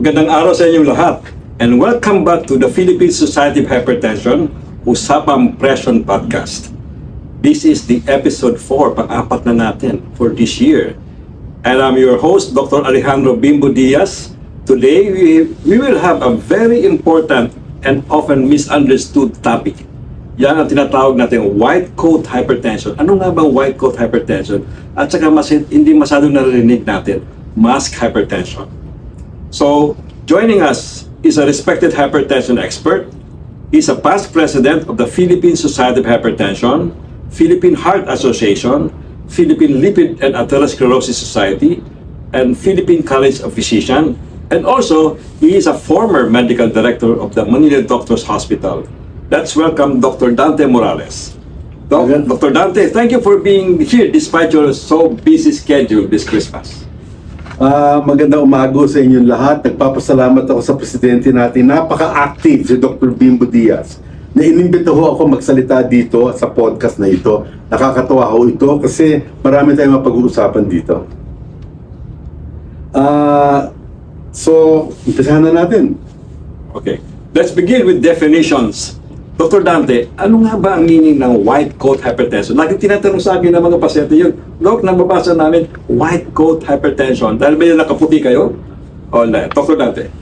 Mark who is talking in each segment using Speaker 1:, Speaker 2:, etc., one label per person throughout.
Speaker 1: Magandang araw sa inyong lahat and welcome back to the Philippine Society of Hypertension, Usapang Presyon Podcast. This is the episode 4, pang-apat na natin for this year. And I'm your host, Dr. Alejandro Bimbo Diaz. Today, we will have a very important and often misunderstood topic. Yan ang tinatawag natin white coat hypertension. Ano nga ba white coat hypertension? At saka hindi masyadong naririnig natin, mask hypertension. So, joining us is a respected hypertension expert. He's a past president of the Philippine Society of Hypertension, Philippine Heart Association, Philippine Lipid and Atherosclerosis Society, and Philippine College of Physicians. And also, he is a former medical director of the Manila Doctors Hospital. Let's welcome Dr. Dante Morales. Dr. Dante, thank you for being here despite your so busy schedule this Christmas.
Speaker 2: Magandang umaga sa inyong lahat. Nagpapasalamat ako sa presidente natin. Napaka-active si Dr. Bimbo Diaz. Na inimbita ho ako magsalita dito sa podcast na ito. Nakakatawa ho ito kasi marami tayong mapag-uusapan dito. So, umpisahan na natin.
Speaker 1: Okay. Let's begin with definitions. Dr. Dante, ano nga ba ang meaning ng white coat hypertension? Lagi tinatanong sa akin ng mga pasyente yun. Dok, nababasa namin white coat hypertension. Dahil ba yun nakaputi kayo? O, Dr. Dante.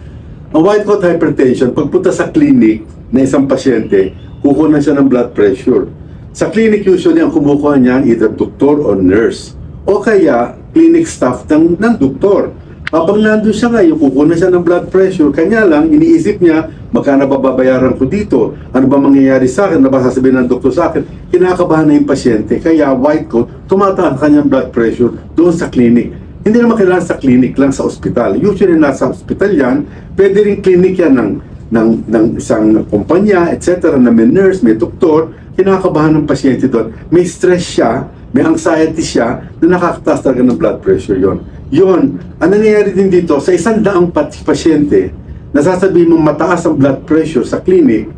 Speaker 2: Ang white coat hypertension, pagpunta sa clinic na isang pasyente, kukuha siya ng blood pressure. Sa clinic usually ang kumukuha niyan either doktor or nurse. O kaya clinic staff ng doktor. Habang nandun siya ngayon, kukuha siya ng blood pressure. Kanya lang, iniisip niya, magkano ba babayaran ko dito? Ano ba mangyayari sa akin? Ano ba sasabihin ng doktor sa akin? Kinakabahan na yung pasyente. Kaya white coat, tumataas kanyang blood pressure doon sa clinic. Hindi naman kailangan sa clinic lang sa ospital. Usually nasa ospital yan, pwede rin clinic yan ng isang kumpanya, etc. na may nurse, may doktor. Kinakabahan ng pasyente doon. May stress siya, may anxiety siya na nakakataas talaga ng blood pressure yon. Yun, ang nangyayari din dito, sa 100 pasyente, nasasabihin mong mataas ang blood pressure sa clinic,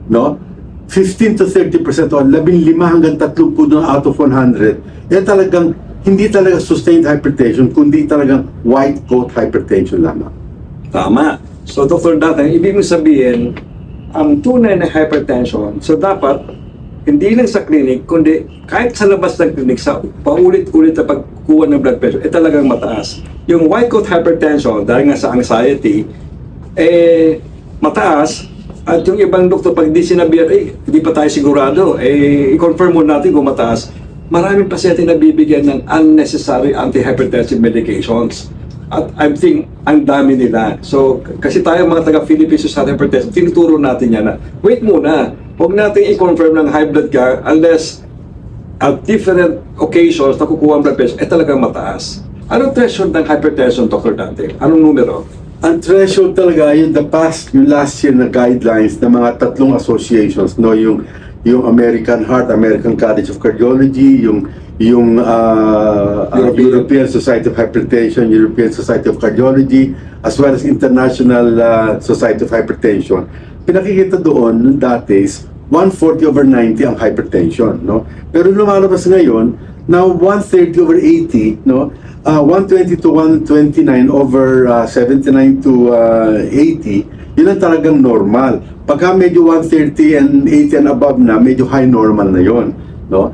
Speaker 2: no? 15 to 30% o 15 hanggang 30 out of 100, talagang hindi talaga sustained hypertension, kundi talagang white coat hypertension lamang.
Speaker 1: Tama. So, Dr. Dante, ibig mo sabihin, ang tunay na hypertension, so dapat, hindi lang sa clinic, kundi kahit sa labas ng clinic, sa paulit-ulit na pagkuha ng blood pressure, talagang mataas. Yung white coat hypertension, dahil nga sa anxiety, mataas, at yung ibang doktor, pag di sinabihan, hindi pa tayo sigurado, i-confirm mo natin kung mataas, maraming pasyente na bibigyan ng unnecessary antihypertensive medications. At I think, ang dami nila. So, kasi tayo mga taga-Philippine Society of Hypertension, tinuturo natin yan na, wait muna, huwag natin i-confirm ng high blood ka unless at different occasions na kukuha ang blood pressure, talagang mataas. Anong threshold ng hypertension, Dr. Dante? Anong numero?
Speaker 2: Ang threshold talaga, yung last year na guidelines ng mga tatlong associations, no, yung American Heart, American College of Cardiology, yung European Society of Hypertension, European Society of Cardiology, as well as International Society of Hypertension. Pinakikita doon nung dati is 140/90 ang hypertension, no? Pero lumalabas ngayon na 130/80, no? 120 to 129/79 to 80, yun ang talagang normal. Pagka medyo 130 and 80 and above na, medyo high normal na yon, no?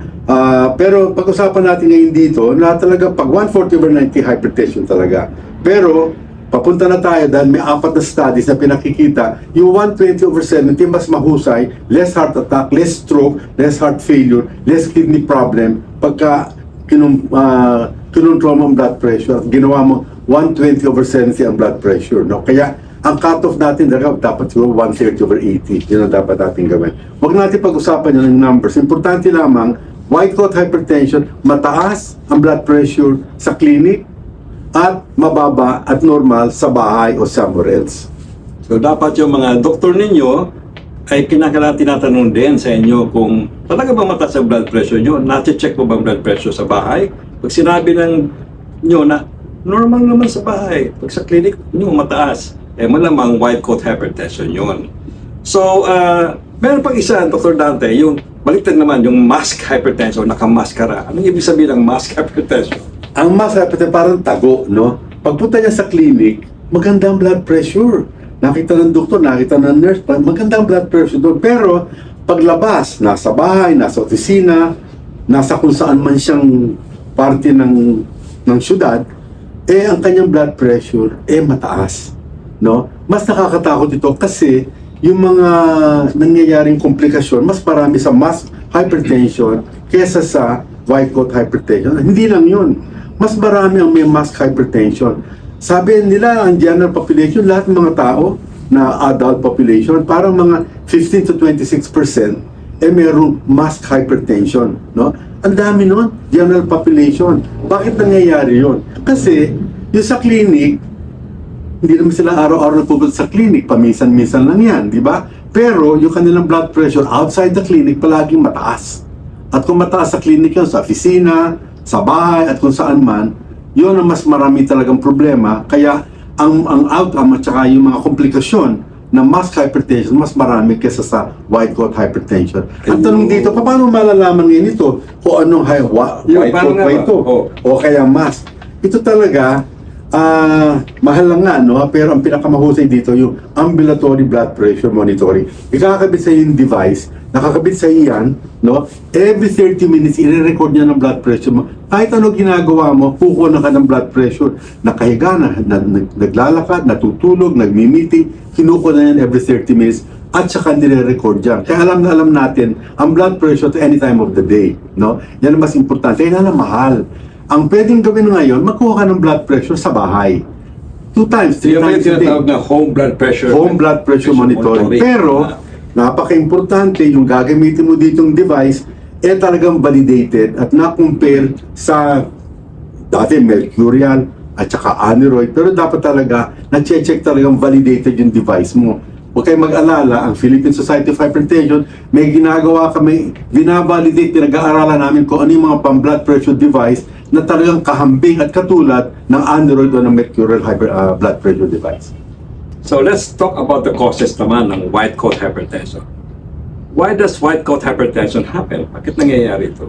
Speaker 2: Pero pag-usapan natin ngayon dito na talaga pag 140/90 hypertension talaga. Pero papunta na tayo dahil may 4 na studies na pinakikita yung 120/70 mas mahusay, less heart attack, less stroke, less heart failure, less kidney problem pagka kinontrol mo ang blood pressure at ginawa mo 120/70 ang blood pressure, no? Kaya ang cutoff natin dapat siguro 130/80. Yun ang dapat natin gawin. Huwag natin pag-usapan yun ng numbers. Importante lamang, white coat hypertension, mataas ang blood pressure sa clinic at mababa at normal sa bahay o somewhere else.
Speaker 1: So, dapat yung mga doktor ninyo ay tinatanong din sa inyo kung talaga ba mataas ang blood pressure nyo? Nati-check mo bang blood pressure sa bahay? Pag sinabi nyo na normal naman sa bahay, pag sa clinic nyo mataas, malamang white coat hypertension yun. So, meron pang isa, Dr. Dante, yung baliktad naman, yung mask hypertension, nakamaskara. Anong ibig sabihin ng mask hypertension?
Speaker 2: Ang mask hypertension parang tago, no? Pagpunta niya sa clinic, maganda ang blood pressure. Nakita ng doktor, nakita ng nurse, maganda ang blood pressure doon. Pero paglabas, nasa bahay, nasa opisina, nasa kung saan man siyang parte ng syudad, ang kanyang blood pressure mataas, no? Mas nakakatakot ito kasi yung mga nangyayaring komplikasyon mas marami sa mass hypertension kesa sa white coat hypertension. Hindi lang yun, mas marami ang may mass hypertension. Sabi nila ang general population, lahat ng mga tao na adult population, parang mga 15 to 26% merong mass hypertension, no? Ang dami nun, general population. Bakit nangyayari yun? Kasi, yung sa clinic, hindi naman sila araw-araw nagpupunta sa clinic, paminsan-minsan lang yan, di ba? Pero, yung kanilang blood pressure outside the clinic, palaging mataas. At kung mataas sa clinic yun, sa opisina, sa bahay, at kung saan man, yun ang mas marami talagang problema. Kaya, ang outcome at saka yung mga komplikasyon na mass hypertension, mas marami kesa sa white coat hypertension. Ang tanong dito, paano malalaman ngayon ito kung anong white coat ba ito? O kaya mass? Ito talaga, mahal lang nga, no? Pero ang pinakamahusay dito, yung ambulatory blood pressure monitoring. Ikakabit sa yung device, nakakabit sa iyan, no? Every 30 minutes, i-record niya ng blood pressure mo. Kahit ano ginagawa mo, kukuha ka ng blood pressure. Nakahiga na, naglalakad, natutulog, nagmi-meeting, kinukuha na yan every 30 minutes at saka nire-record yan. Kaya alam na alam natin ang blood pressure to any time of the day, no? Yan ang mas importante. Yan ang mahal. Ang pwedeng gawin ngayon, magkuha ka ng blood pressure sa bahay. 2 times, 3
Speaker 1: Yung
Speaker 2: times a day.
Speaker 1: tinatawag na home blood pressure.
Speaker 2: Home blood pressure monitoring. Pero, napaka-importante yung gagamitin mo ditong device talagang validated at na-compare sa dati mercurial at saka aneroid. Pero dapat talaga na-check talagang validated yung device mo. Huwag kayong mag-alala, ang Philippine Society of Hypertension, may ginagawa kami, binavalidate, pinag-aaralan namin kung ano yung mga pang-blood pressure device na talagang kahambing at katulad ng aneroid o ng mercurial blood pressure device.
Speaker 1: So let's talk about the causes naman ng white coat hypertension. Why does white coat hypertension happen? Bakit nangyayari ito?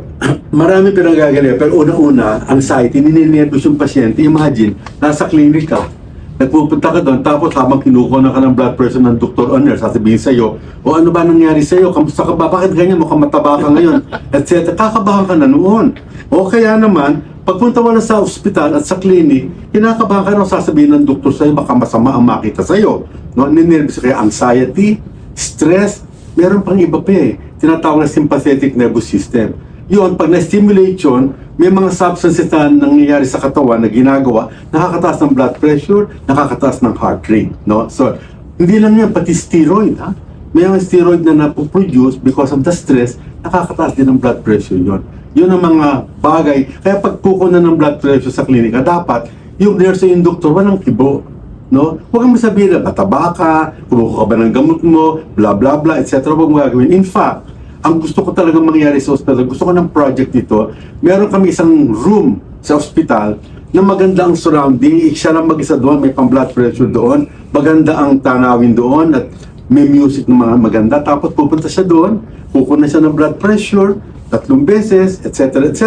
Speaker 2: Marami pinanggagalingan, pero una-una, anxiety, nininervous yung pasyente. Imagine, nasa clinic ka, nagpupunta ka doon, tapos habang kinukuha na ka ng blood pressure ng doktor o nurse, sasabihin sa'yo, o ano ba nangyari sa'yo? Kamusta ka ba? Bakit ganyan? Mukhang mataba ka ngayon? Etc. Kakabahan ka na noon. O kaya naman, pagpunta mo na sa ospital at sa clinic, kinakabahan ka na sasabihin ng doktor sa'yo, baka masama ang makita sa'yo. No? Ninervous kaya anxiety, stress, meron pang iba pa tinatawag na sympathetic nervous system. Yun, pag na-stimulate yun, may mga substances na nangyayari sa katawan na ginagawa, nakakataas ng blood pressure, nakakataas ng heart rate. No? So, hindi lang yan, pati steroid. Ha? May mga steroid na napoproduce because of the stress, nakakataas din ng blood pressure yun. Yun ang mga bagay. Kaya pag kukunan ng blood pressure sa klinika, dapat yung nurse yung doktor, walang kibo. No? Huwag kang masabihin na mataba ka, kumuha ka ba ng gamot mo, blah blah blah, etc. Huwag mo gagawin. In fact, ang gusto ko talagang mangyari sa hospital, gusto ko ng project dito, meron kami isang room sa hospital na maganda ang surrounding, siya lang mag-isa doon, may pang blood pressure doon, maganda ang tanawin doon at may music na mga maganda, tapos pupunta siya doon, kukuha siya ng blood pressure, 3 beses, etc. etc.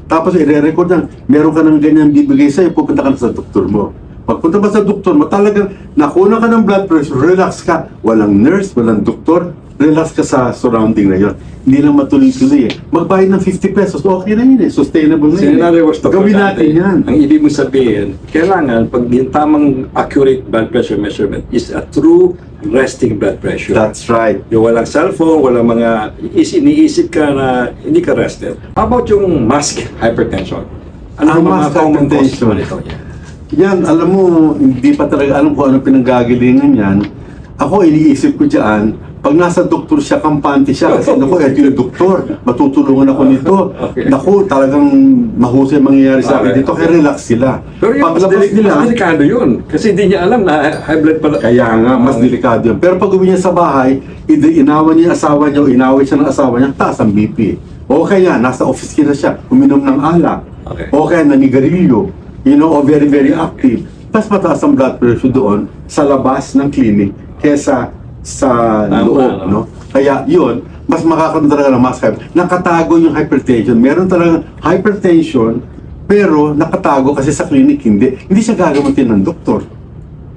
Speaker 2: Tapos i-record na, meron ka ng ganyan bibigay sa'yo, pupunta ka na sa doktor mo. Pagpunta ba sa doktor mo, talagang nakuna ka ng blood pressure, relax ka. Walang nurse, walang doktor, relax ka sa surrounding na yun. Hindi lang matuloy-tuloy Magbayad ng 50 pesos, okay na yun Sustainable na yun Gawin natin yan.
Speaker 1: Ang ibig mo sabihin, kailangan, pag yung tamang accurate blood pressure measurement is a true resting blood pressure.
Speaker 2: That's right.
Speaker 1: Yung walang cellphone, walang mga iniisip ka na hindi ka rested. How about yung mask hypertension? Ano ang mga
Speaker 2: mask
Speaker 1: common causes
Speaker 2: hypertension?
Speaker 1: nito?
Speaker 2: Yan, alam mo, hindi pa talaga alam kung ano pinanggagalingan yan. Ako, iniisip ko dyan, pag nasa doktor siya, kampante siya, kasi naku, eto yung doktor, matutulungan ako nito.
Speaker 1: Okay.
Speaker 2: Naku, talagang mahusay mangyayari sa akin dito, kaya relax sila.
Speaker 1: Pero yung mas delikado yun, kasi hindi niya alam na high blood pala.
Speaker 2: Kaya nga, mas delikado yun. Pero pag uwi niya sa bahay, inawan niya yung asawa niya o inaway siya ng asawa niya, taas ang BP. O kaya, nasa office na siya, uminom ng alak.
Speaker 1: Okay.
Speaker 2: O kaya, nanigarilyo. O very, very active. Mas mataas ang blood pressure doon sa labas ng clinic kesa sa loob, no? Kaya yun, mas makakaroon talaga ng mass hypertension. Nakatago yung hypertension. Meron talagang hypertension, pero nakatago kasi sa clinic hindi siya gagamutin ng doktor.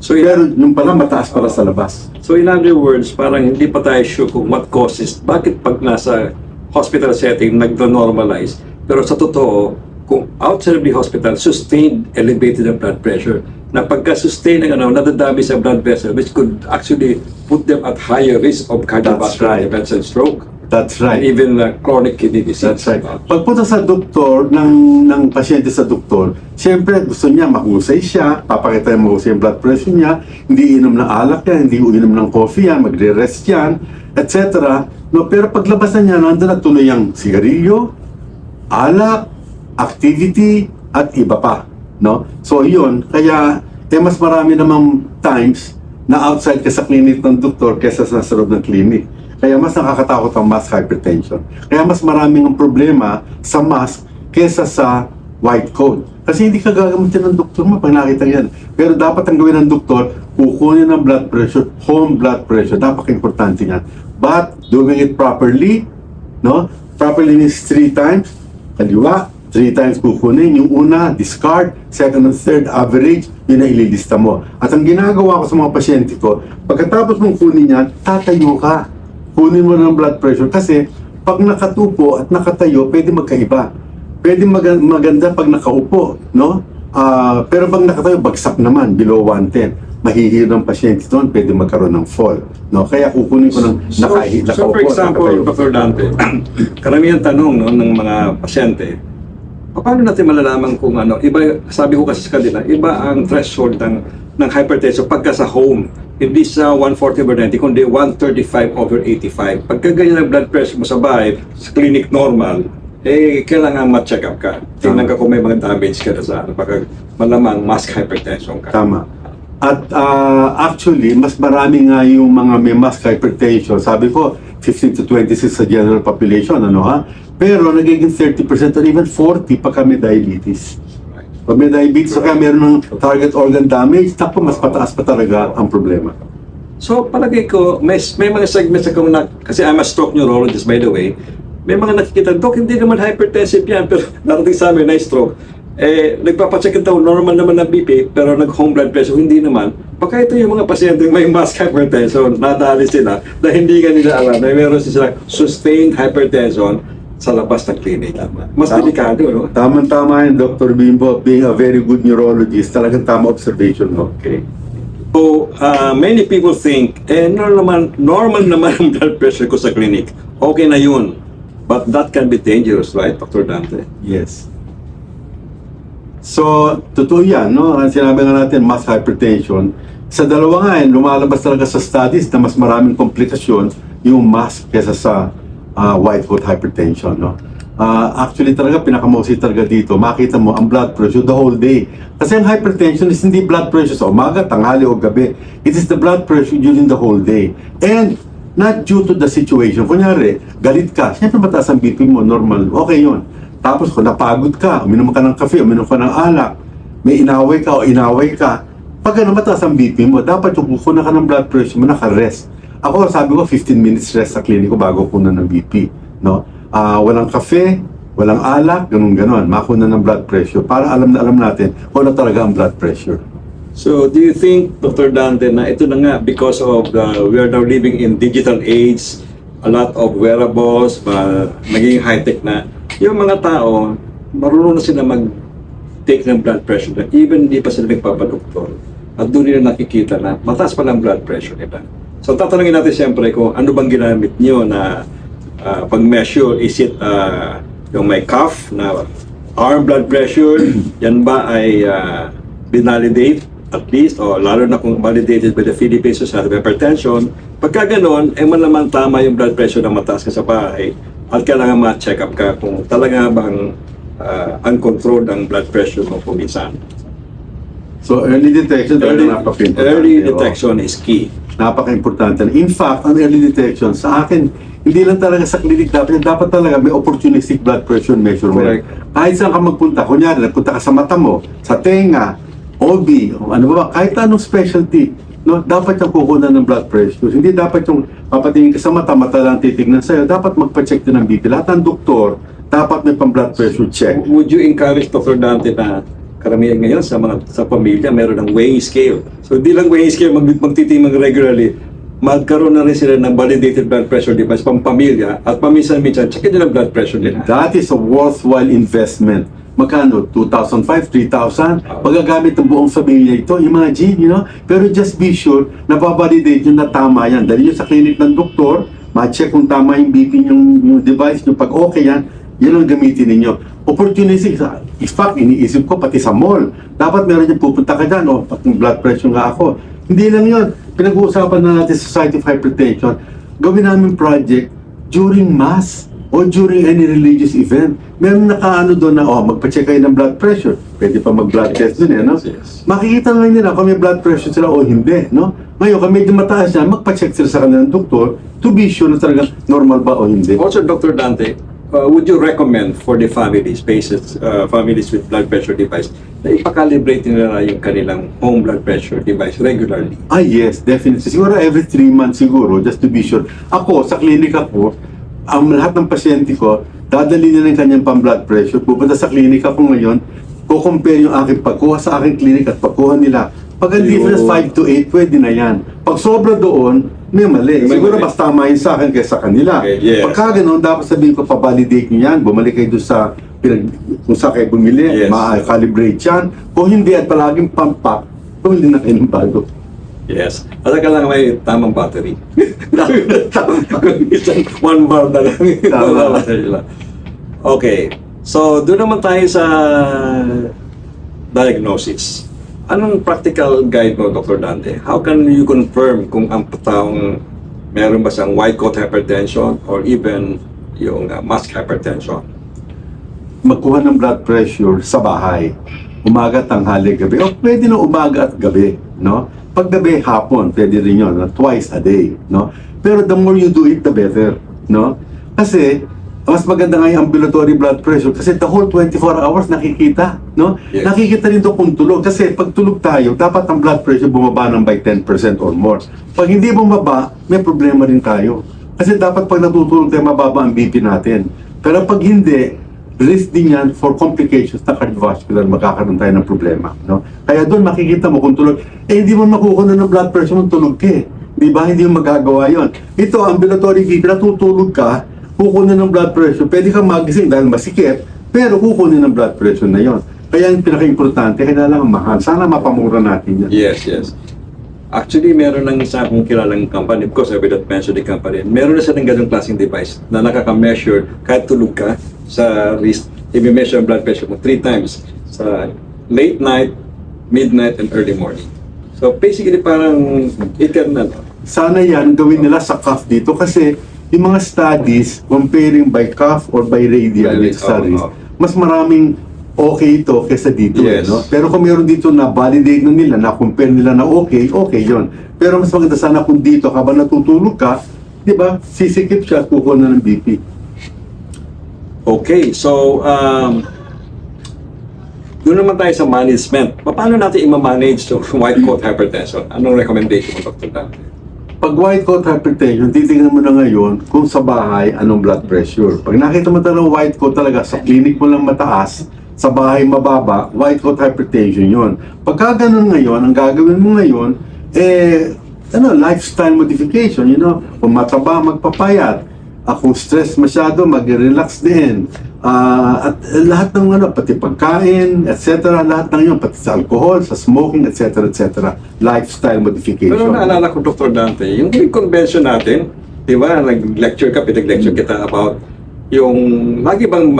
Speaker 1: So,
Speaker 2: Pero yung pala mataas para sa labas.
Speaker 1: So in other words, parang hindi pa tayo sure kung what causes, bakit pag nasa hospital setting nagno-normalize. Pero sa totoo, kung outside of the hospital, sustained elevated ang blood pressure, na pagka-sustain ng nadadami sa blood vessel, which could actually put them at higher risk of cardiovascular
Speaker 2: right.
Speaker 1: events and stroke,
Speaker 2: That's
Speaker 1: and
Speaker 2: right.
Speaker 1: even chronic kidney disease.
Speaker 2: That's right. Pagpunta sa doktor, ng pasyente sa doktor, siyempre gusto niya mahusay siya, papakita niya mahusay yung blood pressure niya, hindi inom ng alak yan, hindi inom ng coffee yan, magre-rest yan, etc. No, pero paglabas na niya, nandun na tuloy ang sigarilyo, alak, activity, at iba pa. No? So yun, kaya mas marami namang times na outside ka sa clinic ng doktor kaysa sa loob ng clinic. Kaya mas nakakatakot ang mass hypertension. Kaya mas maraming ang problema sa mass kesa sa white coat. Kasi hindi ka gagamitin ng doktor mo pag nakita yan. Pero dapat ang gawin ng doktor, kukunin ng blood pressure, home blood pressure. Dapat importante yan. But doing it properly, no? Properly means 3 times, kaliwa, 3 times kukunin. Yung una, discard. Second and third, average. Yun ang ililista mo. At ang ginagawa ko sa mga pasyente ko, pagkatapos mong kunin yan, tatayo ka. Kunin mo ng blood pressure kasi pag nakatupo at nakatayo, pwede magkaiba. Pwede maganda pag nakaupo, no? Pero pag nakatayo, bagsak naman, below 110. Mahihilo ng pasyente doon, pwede magkaroon ng fall. No? Kaya kukunin ko ng nakaupo.
Speaker 1: So for example, Dr. Dante, karamihan tanong ng mga pasyente, paano natin malalaman kung iba, sabi ko kasi sa kanila, iba ang threshold ng hypertension pagka sa home. Hindi sa 140/90, kundi 135/85. Pagka ganyan ang blood pressure mo sa bahay, sa clinic normal, kailangan ma-check up ka. Tingnan ka kung may mga damage ka na sa pagka malamang mass hypertension ka.
Speaker 2: Tama. At actually, mas marami nga yung mga may mass hypertension. Sabi ko, 15 to 26 sa general population, Pero nagiging 30% or even 40 pagka may diabetes. Pag may diabetes o kaya meron ng target organ damage, mas pataas pa talaga ang problema.
Speaker 1: So palagay ko, may mga segments ako kasi I'm a stroke neurologist by the way, may mga nakikita, Dok, hindi naman hypertensive yan, pero narating sa amin na stroke. Nagpapacheck ito, normal naman na BP, pero nag-home blood pressure, hindi naman. Baka ito yung mga pasyente may mass hypertension, nadali sila, na hindi ka nila alam, na meron sila sustained hypertension sa labas ng clinic. Mas delikado, no?
Speaker 2: Tama-tama yun, Dr. Bimbo. Being a very good neurologist, talagang tama observation mo.
Speaker 1: Okay. So, many people think, normal naman ang blood pressure ko sa clinic. Okay na yun. But that can be dangerous, right, Dr. Dante?
Speaker 2: Yes. So, totoo yan, no? Ang sinabi nga natin, mass hypertension. Sa dalawa nga yan, lumalabas talaga sa studies na mas maraming komplikasyon yung mass kesa sa white coat hypertension, no? Actually talaga, pinakamausi talaga dito, makita mo ang blood pressure the whole day. Kasi ang hypertension is hindi blood pressure sa umaga, tanghali o gabi. It is the blood pressure during the whole day. And not due to the situation. Kunyari, galit ka, siyempre mataas ang BP mo, normal, okay yun. Tapos kung napagod ka, uminom ka ng kape, uminom ka ng alak, may inaway ka o inaway ka, pag mataas ang BP mo, dapat yung kukunan ka ng blood pressure mo, naka-rest. Ako, sabi ko, 15 minutes rest sa kliniko bago kunan ng BP. No? Walang kafe, walang alak, ganun-ganon. Makunan ng blood pressure para alam na alam natin kung ano talaga ang blood pressure.
Speaker 1: So, do you think, Dr. Dante, na ito na nga, because of we are now living in digital age, a lot of wearables, naging high-tech na, yung mga tao, marunong na sila mag-take ng blood pressure na even hindi pa sila nagpapadoktor. At doon nila nakikita na mataas pa ng blood pressure nila. So, tatanungin natin siyempre kung ano bang ginamit nyo na pag-measure. Is it yung may cuff na arm blood pressure? Yan ba ay binalidate at least? O lalo na kung validated by the Philippine Society of Hypertension. Pagka ganon, malamang tama yung blood pressure na mataas ka sa bahay at kailangan ma-check up ka kung talaga bang uncontrolled ang blood pressure mo kung minsan.
Speaker 2: So, early detection
Speaker 1: Early detection is key.
Speaker 2: Napaka-importante. In fact, ang early detection, sa akin, hindi lang talaga sa clinic dapat talaga may opportunistic blood pressure measurement.
Speaker 1: Correct.
Speaker 2: Kahit saan ka magpunta, kunyari, nagpunta ka sa mata mo, sa tenga, OB, kahit anong specialty, no, dapat yung kukunan ng blood pressure. Hindi dapat yung papatingin ka sa mata lang titignan sa'yo. Dapat magpa-check din ng BP. Lahat ng doktor, dapat may pang-blood pressure check.
Speaker 1: Would you encourage, Dr. Dante, na karamihan ngayon sa pamilya, meron ng weighing scale. So, di lang weighing scale magtitimang regularly, magkaroon na rin sila ng validated blood pressure device pang pamilya at paminsan-minsan, check nila ang blood pressure nila.
Speaker 2: That is a worthwhile investment. Magkano? 2,500, 3,000? Pagagamit ng buong pamilya ito, imagine, Pero just be sure, nababalidate nyo na tama yan. Dali nyo sa clinic ng doktor, ma-check kung tama yung BP yung device nyo. Pag okay yan, yan ang gamitin ninyo. Opportunity, in fact, iniisip ko pati sa mall. Dapat meron yung pupunta ka dyan, pati blood pressure nga ako. Hindi lang yun. Pinag-uusapan na natin Society of Hypertension. Gawin namin project during mass o during any religious event. Meron nakaano doon na, magpa-check kayo ng blood pressure. Pwede pa mag-blood test doon,
Speaker 1: Yes.
Speaker 2: Makikita nga nila kung may blood pressure sila o hindi, Ngayon, kung medyo mataas yan, magpa-check sila sa kanilang doktor to be sure na talaga normal ba o hindi.
Speaker 1: Also, Dr. Dante, would you recommend for the families, families with blood pressure device, na ipakalibrate nila yung kanilang home blood pressure device regularly?
Speaker 2: Yes, definitely. Siguro every 3 months siguro, just to be sure. Ako, sa clinic ako, ang lahat ng pasyente ko, dadali nila yung kanyang pang-blood pressure. Pupunta sa clinic ako ngayon, kukompare yung aking pagkuha sa aking clinic at pagkuha nila. Pag ang difference 5 to 8, pwede na yan. Pag sobra doon, may mali.
Speaker 1: May
Speaker 2: Siguro
Speaker 1: mali.
Speaker 2: mas tama yun sa akin kaysa kanila.
Speaker 1: Okay, yes.
Speaker 2: Pagka ganun, dapat sabihin ko, pabalidate nyo yan. Bumalik kayo doon sa kung saan kayo bumili,
Speaker 1: Yes.
Speaker 2: ma-calibrate yan. Kung hindi at palaging pump-up, bumili na kayo ng bago.
Speaker 1: Yes. At saka lang may tamang battery. Isang 1 bar na lang.
Speaker 2: Tama.
Speaker 1: Okay. So, doon naman tayo sa diagnosis. Anong practical guide mo, Dr. Dante? How can you confirm kung ang taong meron ba siyang white coat hypertension or even yung mask hypertension?
Speaker 2: Magkuha ng blood pressure sa bahay. Umaga, tanghali, gabi. O pwede na umaga at gabi, Pag gabi, hapon, pwede rin yun, twice a day, Pero the more you do it, the better, Kasi, mas maganda nga yung ambulatory blood pressure kasi the whole 24 hours nakikita,
Speaker 1: Yes.
Speaker 2: Nakikita rin to kung tulog. Kasi pag tulog tayo, dapat ang blood pressure bumaba ng by 10% or more. Pag hindi bumaba, may problema rin tayo. Kasi dapat pag natutulog tayo, mababa ang BP natin. Pero pag hindi, risk din yan for complications na cardiovascular, magkakaroon tayo ng problema. Kaya doon makikita mo kung tulog. Hindi mo makukuha ng blood pressure kung tulog ka eh. Di ba? Hindi mo magagawa yon. Ito, ambulatory BP, natutulog ka, kukunin ng blood pressure. Pwede kang magising dahil masikip, pero kukunin ng blood pressure na yon. Kaya yung pinaka-importante, kailangan mahal. Sana mapamura natin yan.
Speaker 1: Yes, yes. Actually, meron ng isa akong kilalang company, of course, I will not mention the company. Meron na silang ganung klaseng device na nakaka-measure kahit tulog ka sa wrist. I-measure ang blood pressure mo 3 times sa late night, midnight, and early morning. So basically, parang eternal.
Speaker 2: Sana yan gawin nila sa cuff dito kasi yung mga studies comparing by cuff or by radial
Speaker 1: By
Speaker 2: dito sa
Speaker 1: radial,
Speaker 2: wrist,
Speaker 1: oo.
Speaker 2: mas maraming okay ito kaysa dito.
Speaker 1: Yes.
Speaker 2: Pero kung meron dito na validate na nila, na compare nila na okay yon. Pero mas maganda sana kung dito habang natutulog ka, di ba, sisikip siya at kukuha na ng BP.
Speaker 1: Okay, so doon naman tayo sa management. Paano natin i-manage yung white coat hypertension? Anong recommendation mo, Dr. Dante?
Speaker 2: Pag white coat hypertension, titingnan mo na ngayon kung sa bahay anong blood pressure. Pag nakita mo talaga white coat talaga, sa clinic mo lang mataas, sa bahay mababa, white coat hypertension yon. Pagka ganun ngayon, ang gagawin mo ngayon, lifestyle modification, kung mataba, magpapayat. Kung stress masyado, mag-relax din. At lahat ng pati pagkain, etc. Lahat ng yun, pati sa alcohol, sa smoking, etc. Lifestyle modification.
Speaker 1: Pero naalala ko, Dr. Dante, yung convention natin, di ba, nag-lecture ka, pinag-lecture kita about yung lagi bang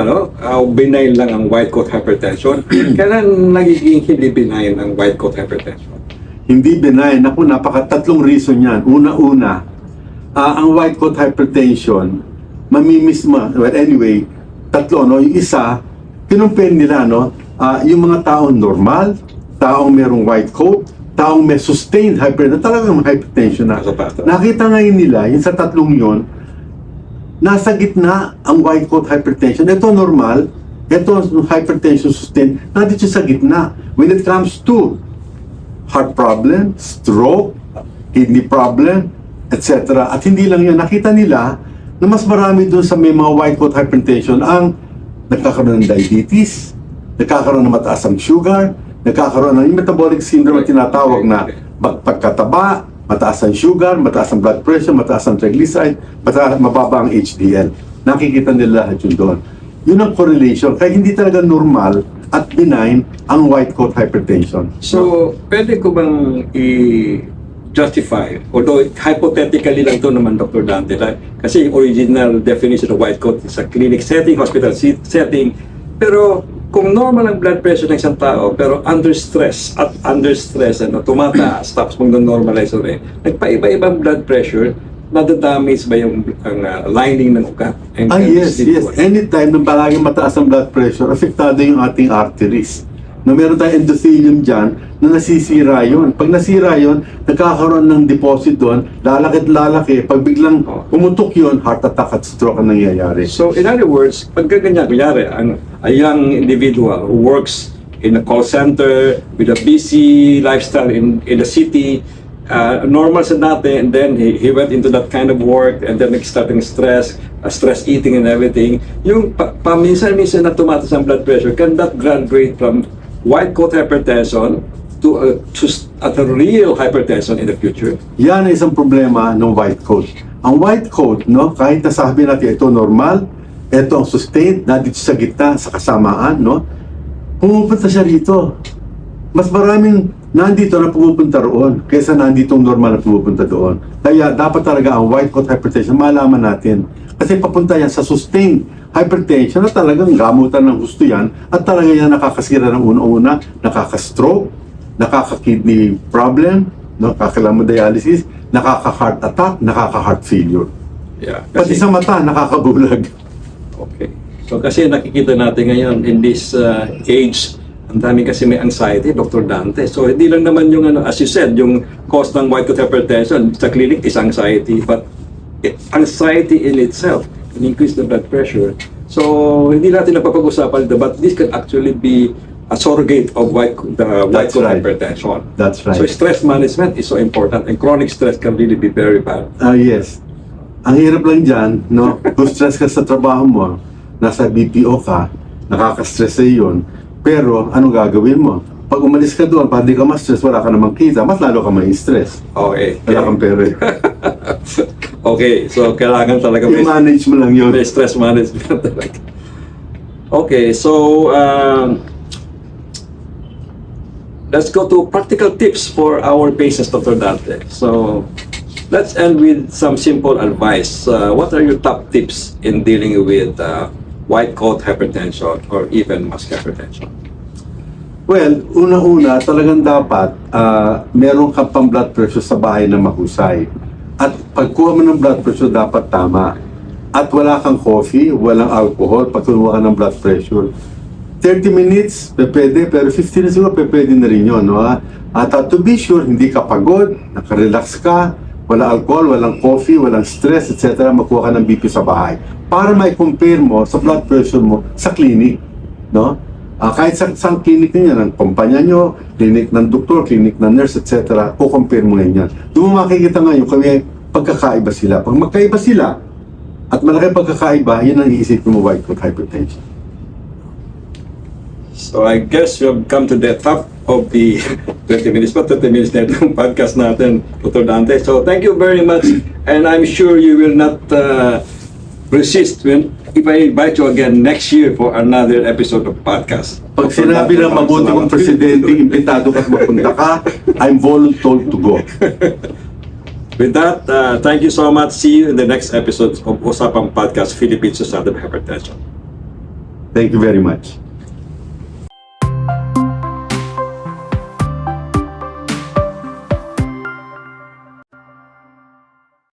Speaker 1: benign lang ang white coat hypertension, kailan nagiging hindi benign ang white coat hypertension?
Speaker 2: Hindi benign. Ako, tatlong reason yan. Una-una, ang white coat hypertension, mamimiss mo. Well, anyway, tatlo, yung isa, kinumpare nila, yung mga taong normal, taong merong white coat, taong may sustained hypertension, talagang hypertension na. Nakita ngayon nila, yung sa tatlong yon, nasa gitna ang white coat hypertension. Ito normal, ito hypertension sustained, nandito sa gitna. When it comes to heart problem, stroke, kidney problem, etc. At hindi lang yun, nakita nila na mas marami doon sa may mga white coat hypertension ang nagkakaroon ng diabetes, nagkakaroon ng mataas ang sugar, nagkakaroon ng yung metabolic syndrome na tinatawag na pagkataba, mataas ang sugar, mataas ang blood pressure, mataas ang triglyceride, mababa ang HDL. Nakikita nila lahat yun doon. Yun ang correlation. Kaya hindi talaga normal at benign ang white coat hypertension.
Speaker 1: So, pwede ko bang i-justify, although hypothetically lang ito naman, Dr. Dante, kasi yung original definition of white coat is a clinic setting, hospital setting, pero kung normal ang blood pressure ng isang tao, pero under stress, tumataas, tapos mag-normalize ulit, nagpaiba-ibang blood pressure, nadadamage ba yung lining ng ugat?
Speaker 2: Yes. Anytime nang palaging mataas ang blood pressure, apektado yung ating arteries. No, meron tayong endothelium dyan na nasisira yun. Pag nasira yun, nagkakaroon ng deposit doon, lalaki. Pag biglang umutok yun, heart attack at stroke ang nangyayari.
Speaker 1: So, in other words, pag ganyan, kunyari, a young individual who works in a call center with a busy lifestyle in the city, normal sa dati, and then he went into that kind of work, and then nag-starting stress eating and everything. Yung paminsan-minsan na tumataas ang blood pressure, can that graduate from white coat hypertension to at a real hypertension in the future?
Speaker 2: Yan ang isang problema ng white coat. Ang white coat, no, kahit nasabi natin ito normal, ito ang sustained, nandito sa gitna, sa kasamaan, no, pumupunta siya rito. Mas maraming nandito na pumupunta roon kaysa nandito normal na pumupunta doon. Kaya dapat talaga ang white coat hypertension malaman natin. Kasi papunta yan sa sustained hypertension na talagang gamutan ng gusto yan at talaga yan nakakasira ng una-una, nakaka-stroke, nakaka-kidney problem, nakaka-hemodialysis, nakaka-heart attack, nakaka-heart failure.
Speaker 1: Yeah,
Speaker 2: Pati sa mata, nakakabulag.
Speaker 1: Okay. So kasi nakikita natin ngayon in this age, ang dami kasi may anxiety, Dr. Dante. So hindi lang naman yung as you said, yung cause ng white coat hypertension sa clinic is anxiety, but anxiety in itself can increase the blood pressure. So hindi natin napapag-usapan ito, but this can actually be a surrogate of white coat hypertension.
Speaker 2: That's right.
Speaker 1: So stress management is so important, and chronic stress can really be very bad.
Speaker 2: Yes. Ang hirap lang dyan, no? Kung stress ka sa trabaho mo, nasa BPO ka, nakaka-stress sa yun. Pero, anong gagawin mo? Pag umalis ka doon, pag di ka ma-stress, wala ka namang kita, mas lalo ka ma-stress.
Speaker 1: Okay.
Speaker 2: Wala kang pera.
Speaker 1: Okay, so kailangan talaga
Speaker 2: I-manage mo lang yun.
Speaker 1: may stress management talaga. Okay, so let's go to practical tips for our patients, Dr. Dante. So let's end with some simple advice. What are your top tips in dealing with white coat hypertension or even mask hypertension?
Speaker 2: Well, una-una, talagang dapat meron kang pang blood pressure sa bahay na mahusay. At pagkuha mo ng blood pressure, dapat tama. At wala kang coffee, walang alcohol, pagkuha ka ng blood pressure. 30 minutes, pwede, pero 15 minutes siguro, pwede na rin yun. No? At to be sure, hindi ka pagod, nakarelax ka, wala alcohol, walang coffee, walang stress, etc. Makuha ka ng BP sa bahay. Para mai-compare mo sa blood pressure mo sa clinic. No? Kahit sa clinic niya, ng kumpanya nyo, clinic ng doktor, clinic ng nurse, etc. Kukompare mo ngayon yan. Doon mo makikita ngayon kung may pagkakaiba sila. Pag magkaiba sila, at malaki pagkakaiba, yun ang iisipin mo white coat hypertension.
Speaker 1: So I guess we've come to the top of the 20 minutes na itong podcast natin, Dr. Dante. So thank you very much, and I'm sure you will not resist if I invite you again next year for another episode of podcast.
Speaker 2: Pag sinabi ng mabuti kong presidente, imbitado ka at mapunta ka, I'm voluntold to go.
Speaker 1: With that, thank you so much. See you in the next episode of Usapang Podcast, Philippine Society of Hypertension.
Speaker 2: Thank you very much.